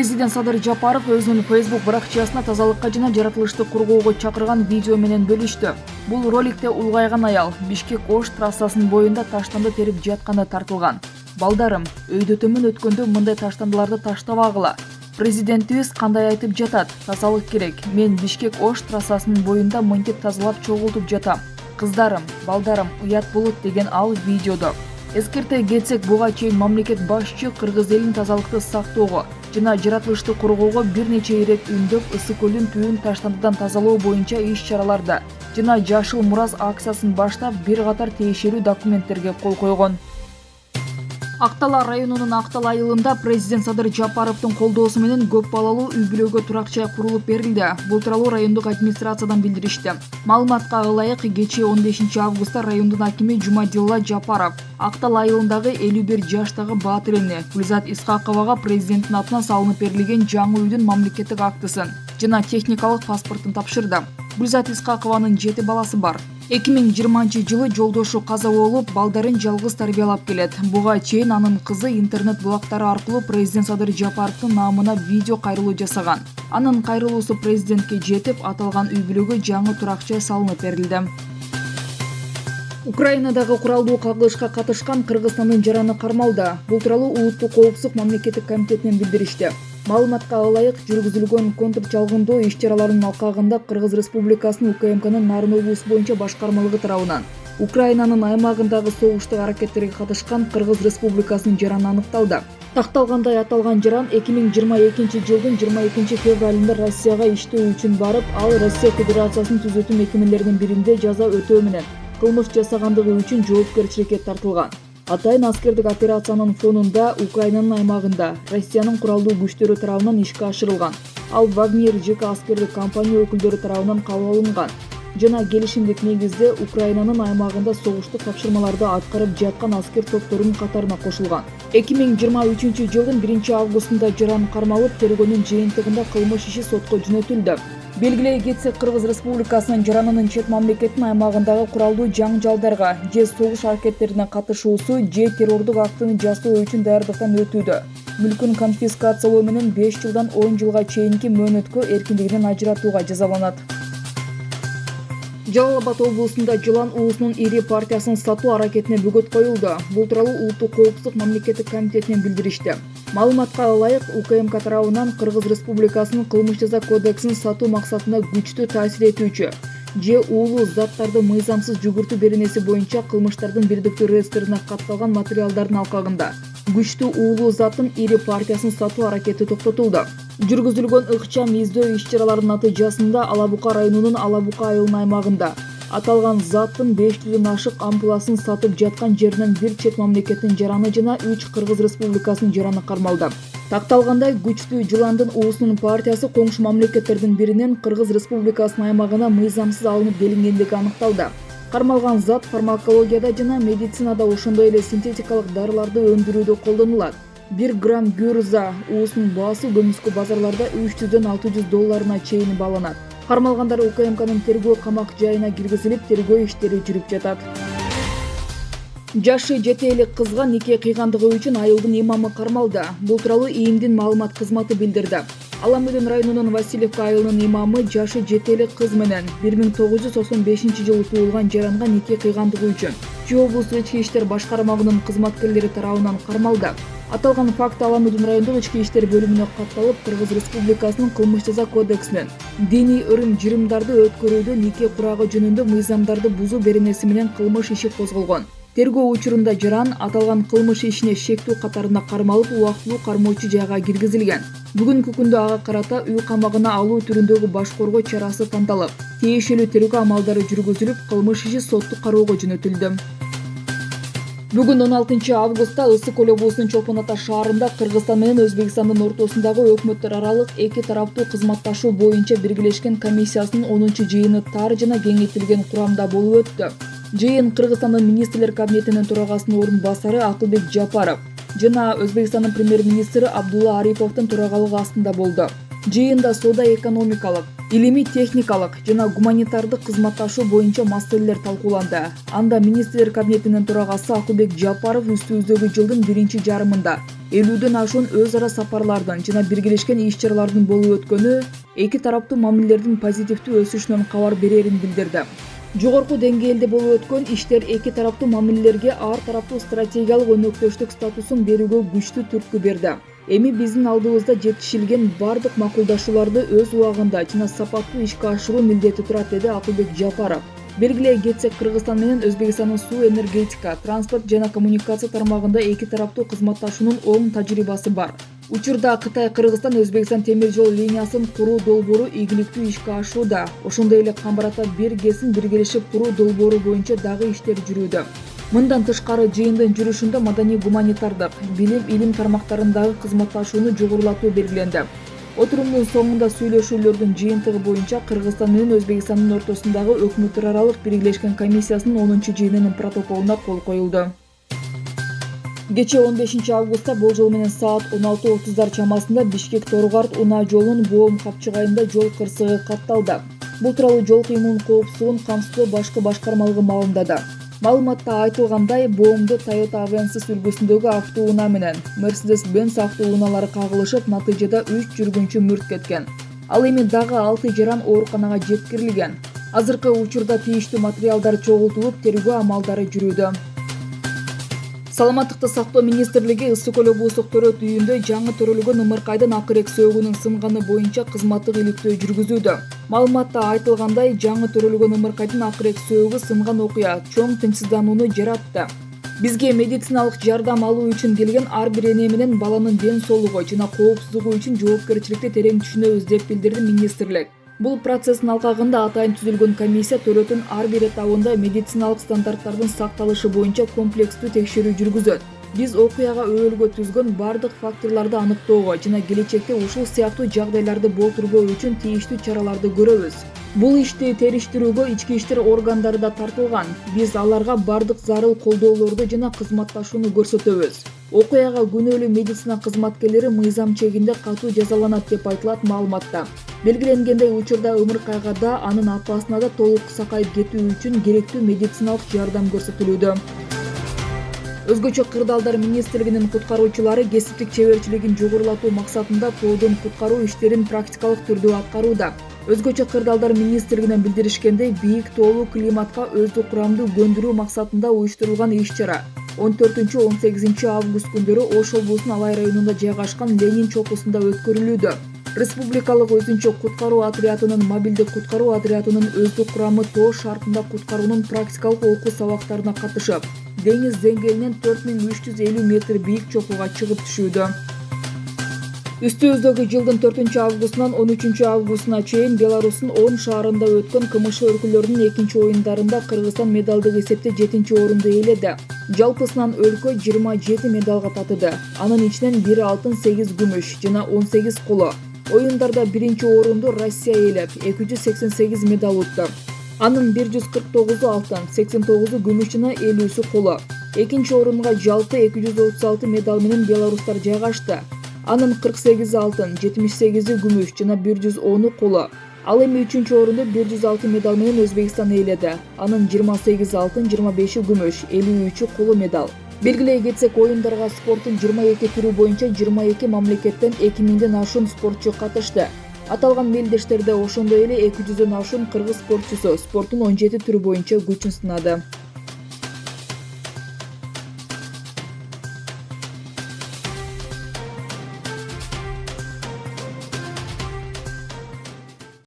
Президент Садыр Жапаров өзүнүн Facebook баракчасына тазалыкка жана жаратылышты коргоого чакырган видео менен бөлүштү. Бул роликте улгайган аял Бишкек-Ош трассасынын боюнда таштанды терип жатканы тартылган. Балдарым, өйдөтөмөн өткөндө мындай таштандыларды таштабагыла. Президентибиз кандай айтып жатат? Тазалык керек. Мен Бишкек-Ош трассасынын боюнда мынтип тазалап чогултуп жатам. Кыздарым, балдарым, уят болот деген ал видеодо. Эскерте кетсек, буга чейин мамлекет башчы кыргыз элин тазалыкты сактоого жана жаратылышты коргоого бир нече ирет үндөп ысык көлдүн түбүн таштандыдан тазалоо боюнча иш-чараларда жана Жашыл Мурас акциясын баштап бир катар тиешелүү документтерге кол койгон. Актала районунун Актал айылында президент Садыр Жапаровдун колдоосу менен көп балалуу үй-бүлөгө турак-жай курулуп берилди. Бул тууралуу райондук администрациядан билдиришти. Маалыматка ылайык, кечээ 15 августта райондун акими Жумадилла Жапаров Актал айылындагы 51 жаштагы баатыр эне Гүлзат Исхаковага президенттин атынан салынып берилген жаңы үйдүн мамлекеттик актысын жана техникалык паспортун тапшырды. Гүлзат Исхакованын 7 баласы бар. 2020 жылы жолдошу каза болуп, балдарын жалгыз тарбиялап келет. Буга чейин анын кызы интернет булактары аркылуу президент Садыр Жапаровдун наамына видео кайрылуу жасаган. Анын кайрылуусу президентке жетип, аталган үй-бүлөгө жаңы турак-жай салынып берилди. Украинадагы куралдуу кагылышка катышкан Кыргызстандын жараны кармалды. Бул тууралуу Улуттук коопсуздук мамлекеттик комитетинен билдиришти. Маалыматка ылайык, жүргүзүлгөн контрчалгындоо иш-чараларынын алкагында Кыргыз Республикасынын УКМКнын Нарын облусу боюнча башкармалыгы тарабынан Украинанын аймагындагы согуштук аракеттерге катышкан Кыргыз Республикасынын жараны аныкталды. Такталгандай, аталган жаран 2022 жылдын 22 февралында Россияга иштөө үчүн барып, ал Россия Федерациясынын түзөтүү мекемелеринин биринде жаза өтөө менен кылмыш жасагандыгы үчүн жоопкерчиликке тартылган. Атайын аскердик операциянын фонунда Украинанын аймагында Россиянын куралдуу күчтөрү тарабынан ишке ашырылган. Ал Вагнер ЖК аскердик компания өкүлдөрү тарабынан кабыл алынган жана келишимдик негизде Украинанын аймагында согуштук тапшырмаларды аткарып жаткан аскер топторунун катарына кошулган. 2023 жылдын 1 августунда жаран кармалып, тергөөнүн жыйынтыгында кылмыш иши сотко жөнөтүлдү. Белгилей кетсек, Кыргыз Республикасынын жаранынын чет мамлекеттин аймагындагы куралдуу жаңжалдарга же согуш аракеттерине катышуусу же террордук актыны жасоо үчүн даярдыктан өтүүдө. Мүлкүн конфискациялоо менен 5 жылдан 10 жылга чейинки мөөнөткө эркиндигинен ажыратууга жазаланат. Жалал Абад облусунда жылан уусунун ири партиясын сатуу аракетине бөгөт коюлду. Бул тууралуу Улуттук коопсуздук мамлекеттик комитетинен билдиришти. Маалыматка ылайык, УКМК тарабынан Кыргыз Республикасынын кылмыш жаза кодексин сатуу максатында күчтүү таасир этүүчү же уулуу заттарды мыйзамсыз жүгүртүү беренеси боюнча кылмыштардын бирдиктүү реестрине катталган материалдардын алкагында күчтүү уулуу заттын ири партиясын сатуу аракети токтотулду. Жүргүзүлгөн ыкчам издөө иш-чараларынын натыйжасында Алабука районунун Алабука айылынын аймагында аталган заттын 500дөн ашык ампуласын сатып жаткан жеринен бир чет мамлекеттин жараны жана 3 Кыргыз Республикасынын жараны кармалды. Такталгандай, күчтүү жыландын уусунун партиясы коңшу мамлекеттердин биринен Кыргыз Республикасынын аймагына мыйзамсыз алынып келингендиги аныкталды. Кармалган зат фармакологияда жана медицинада, ошондой эле синтетикалык дарыларды өндүрүүдө колдонулат. 1 грамм гюрза уусунун баасы көмүскө базарларда $300дөн $600 чейин бааланат. Кармалгандар УКМКнын тергөө камак жайына киргизилип, тергөө иштери жүрүп жатат. Жашы жете элек кызга нике кыйгандыгы үчүн айылдын имамы кармалды. Бул тууралуу ИИМдин маалымат кызматы билдирди. Аламүдүн районунун Васильевка айылынын имамы жашы жете элек кыз менен 1995 жылы туулган жаранга нике кыйгандыгы үчүн Чүй облустук ички иштер башкармагынын кызматкерлери тарабынан кармалды. Аталган факт Аламүдүн райондук ички иштер бөлүмүнө катталып, Кыргыз Республикасынын кылмыш жаза кодексинин диний ырым-жырымдарды өткөрүүдө нике курагы жөнүндө мыйзамдарды бузуу беренеси менен кылмыш иши козголгон. Тергөө учурунда жаран аталган кылмыш ишине шектүү катарында кармалып, убактылуу кармоочу жайга киргизилген. Бүгүнкү күндө ага карата үй камагына алуу түрүндөгү баш коргоо чарасы тандалып, тиешелүү тергөө амалдары жүргүзүлүп, кылмыш иши соттук кароого жөнөтүлдү. Бүгүн 16 августта Ысык Көл облусунун Чолпон Ата шаарында Кыргызстан менен Өзбекстандын ортосундагы өкмөттөр аралык эки тараптуу кызматташуу боюнча биргелешкен комиссиясынын 10 жыйыны тар жана кеңейтилген курамда болуп өттү. Жыйын Кыргызстандын министрлер кабинетинин төрагасынын орун басары Акылбек Жапаров жана Өзбекстандын премьер-министри Абдулла Ариповдун төрагалыгы астында болду. Жыйында соода экономикалык, илимий техникалык жана гуманитардык кызматташуу боюнча маселелер талкууланды. Анда министрлер кабинетинин төрагасы Акылбек Жапаров үстүбүздөгү жылдын биринчи жарымында 50дөн ашуун өз ара сапарлардын жана биргелешкен иш-чаралардын болуп өткөнү эки тараптуу мамилелердин позитивдүү өсүшүнөн кабар берерин билдирди. Жогорку деңгээлде болуп өткөн иштер эки тараптуу мамилелерге ар тараптуу стратегиялык өнөктөштүк статусун берүүгө күчтүү түрткү берди. Эми биздин алдыбызда жетишилген бардык макулдашууларды өз убагында жана сапаттуу ишке ашыруу милдети турат, деди Акылбек Жапаров. Белгилей кетсек, Кыргызстан менен Өзбекстандын суу, энергетика, транспорт жана коммуникация тармагында эки тараптуу кызматташуунун оң тажрыйбасы бар. Учурда Кытай Кыргызстан Өзбекстан темир жол линиясын куруу долбоору ийгиликтүү ишке ашууда. Ошондой эле Камбар-Ата 1 ГЭСин биргелешип куруу долбоору боюнча дагы иштер жүрүүдө. Мындан тышкары жыйындын жүрүшүндө маданий гуманитардык, билим, илим тармактарындагы кызматташууну жогорулатуу белгиленди. Отурумдун соңунда сүйлөшүүлөрдүн жыйынтыгы боюнча Кыргызстан менен Өзбекстандын ортосундагы өкмөттөр аралык биргелешкен комиссиясынын 10-чу жыйынынын протоколуна кол коюлду. Кечээ 15 августта болжол менен саат 16:30 чамасында Бишкек-Торгарт унаа жолунун Боом капчыгайында жол кырсыгы катталды. Бул тууралуу жол кыймылынын коопсуздугун камсыздоо башкы башкармалыгы маалымдады. Маалыматта айтылгандай, Боомдо Toyota Avensis үлгүсүндөгү автоунаа менен Mercedes-Benz автоунаалары кагылышып, натыйжада 3 жүргүнчү мүрт кеткен. Ал эми дагы 6 жаран ооруканага жеткирилген. Азыркы учурда тийиштүү материалдар чогултулуп, тергөө амалдары жүрүүдө. Саламаттыкты сактоо министрлиги Ысык көл облустук төрөт үйүндө жаңы төрөлгөн ымыркайдын акырек сөөгүнүн сынганы боюнча кызматтык иликтөө жүргүзүүдө. Маалыматта айтылгандай, жаңы төрөлгөн ымыркайдын акырек сөөгү сынган окуя чоң тынчсызданууну жаратты. Бизге медициналык жардам алуу үчүн келген ар бир эне менен баланын ден соолугу жана коопсуздугу үчүн жоопкерчиликти терең түшүнөбүз, деп билдирди министрлик. Бул процесстин алкагында атайын түзүлгөн комиссия төрөтүн ар бир этабында медициналык стандарттардын сакталышы боюнча комплекстүү текшерүү жүргүзөт. Биз окуяга өбөлгө түзгөн бардык факторлорду аныктоого жана келечекте ушул сыяктуу жагдайларды болтурбоо үчүн тийиштүү чараларды көрөбүз. Бул ишти териштирүүгө ички иштер органдары да тартылган. Биз аларга бардык зарыл колдоолорду жана кызматташууну көрсөтөбүз. Окуяга күнөөлүү медицина кызматкерлери мыйзам чегинде катуу жазаланат, деп айтылат маалыматта. Белгиленгендей, учурда ымыркайга да, анын апасына да толук сакайып кетүү үчүн керектүү медициналык жардам көрсөтүлүүдө. Өзгөчө Кырдаалдар министрлигинин куткаруучулары кесиптик чеберчилигин жогорулатуу максатында тоодон куткаруу иштерин практикалык түрдө аткарууда. Өзгөчө Кырдаалдар министрлигинен билдиришкендей, бийик тоолуу климатка өздүк курамдуу көндүрүү максатында уюштурулган иш-чара 14-18 август күндөрү Ош облусунун Алай районунда жайгашкан Ленин чокусунда өткөрүлүүдө. Республикалык өзүнчө куткаруу отрядынын мобилдик куткаруу отрядынын өздүк курамы тоо шартында куткаруунун практикалык окуу сабактарына катышып, деңиз деңгээлинен 4350 метр бийик чокуга чыгып түшүүдө. Үстүбүздөгү жылдын 4-августунан 13-августуна чейин Беларустун 10 шаарында өткөн КМШ өлкөлөрүнүн экинчи оюндарында Кыргызстан медалдык эсепте 7-орунду ээледи. Жалпысынан өлкө 27 медалга татыды. Анын ичинен 1 алтын, 8 күмүш жана 18 коло. Оюндарда биринчи орунду Россия ээлеп, 288 медаль утты. Анын 149 алтын, 89 күмүш жана 50 коло. Экинчи орунга жалпы 236 медаль менен беларустар жайгашты. Анын 48 алтын, 78 күмүш жана 110 коло. Ал эми 3-орунду 106 медаль менен Өзбекстан ээледи. Анын 28 алтын, 25 күмүш, 53 коло медаль. Белгилей кетсек, оюндарга спорттун 22 түрү боюнча 22 мамлекеттен 2000ден ашуун спортчу катышты. Аталган мелдештерде ошондой эле 200дөн ашуун кыргыз спортчусу спорттун 17 түрү боюнча күчүн сынады.